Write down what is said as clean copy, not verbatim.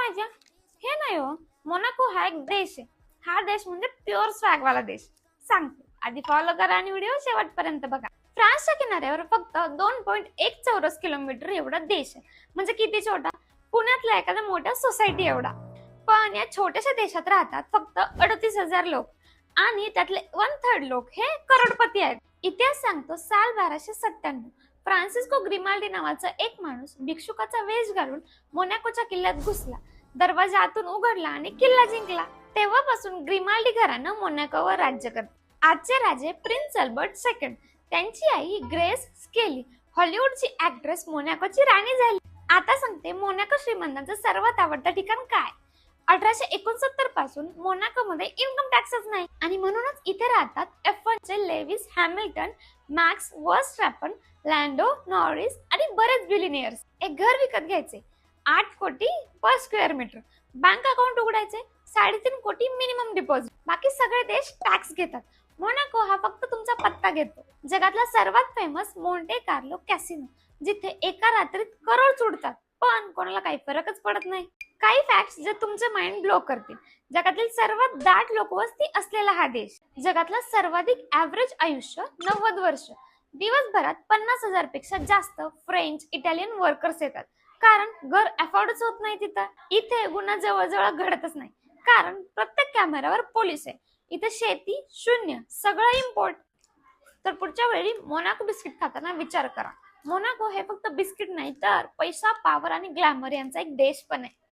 पाहिजे? हे नाही हो, मोनाको हा एक देश आहे. हा देश म्हणजे प्युअर स्वॅग वाला देश. सांगते, आधी फॉलो करा आणि व्हिडिओ शेवटपर्यंत बघा. फ्रान्सच्या किनाऱ्यावर फक्त 2.1 चौरस किलोमीटर एवढा देश आहे. म्हणजे किती छोटा? पुण्यातल्या एखाद्या मोठ्या सोसायटी एवढा. पण या छोट्याशा देशात राहतात फक्त 38,000 लोक आणि त्यातले 1/3 लोक हे करोडपती आहेत. इतिहास सांगतो साल 1297 फ्रान्सिस्को ग्रिमाल्डी नावाचा एक माणूस भिक्षुकाचा वेश घालून मोनॅकोच्या किल्ल्यात घुसला. दरवाजा आतून उघडला आणि किल्ला जिंकला. तेव्हापासून ग्रिमाल्डी घराणं मोनॅकोवर राज्य करते. आजचे राजे प्रिन्स अल्बर्ट सेकंड, त्यांची आई ग्रेस स्केली हॉलिवूडची ऍक्ट्रेस मोनॅकोची राणी झाली. आता सांगते मोनॅको श्रीमंतांचं सर्वात आवडतं ठिकाण काय. 1869 पासून मोनाकोमध्ये इन्कम टॅक्सच नाही आणि म्हणूनच इथे राहतात F1 चे Lewis Hamilton, Max Verstappen, Lando Norris आणि बरेच बिलिनियर्स. एक घर विकत घ्यायचे 8 कोटी per square metre, bank account उघडायचे 3.5 कोटी मिनिमम डिपॉझिट. बाकी सगळे देश टॅक्स घेतात. मोनाको हा फक्त तुमचा पत्ता घेतो. जगातला सर्वात फेमस मोंटे कार्लो कॅसिनो, जिथे एका रात्रीत करोड उडतात पण कोणाला काही फरकच पडत नाही. काही फॅक्ट्स जे तुमचे माइंड ब्लो करतील. जगातील सर्वात दाट लोकवस्ती असलेला हा देश. जगातलं सर्वाधिक ऍव्हरेज आयुष्य 90 वर्ष. दिवसभरात 50,000 पेक्षा जास्त फ्रेंच इटालियन वर्कर्स येतात, कारण घर अफोर्डच होत नाही तिथं. इथे गुन्हा जवळजवळ घडतच नाही, कारण प्रत्येक कॅमेऱ्यावर पोलीस आहे. इथे शेती शून्य, सगळं इम्पोर्ट. तर पुढच्या वेळी मोनाको बिस्किट खाताना विचार करा. मोनाको हे फक्त बिस्किट नाही तर पैसा, पावर आणि ग्लॅमर यांचा एक देश पण आहे.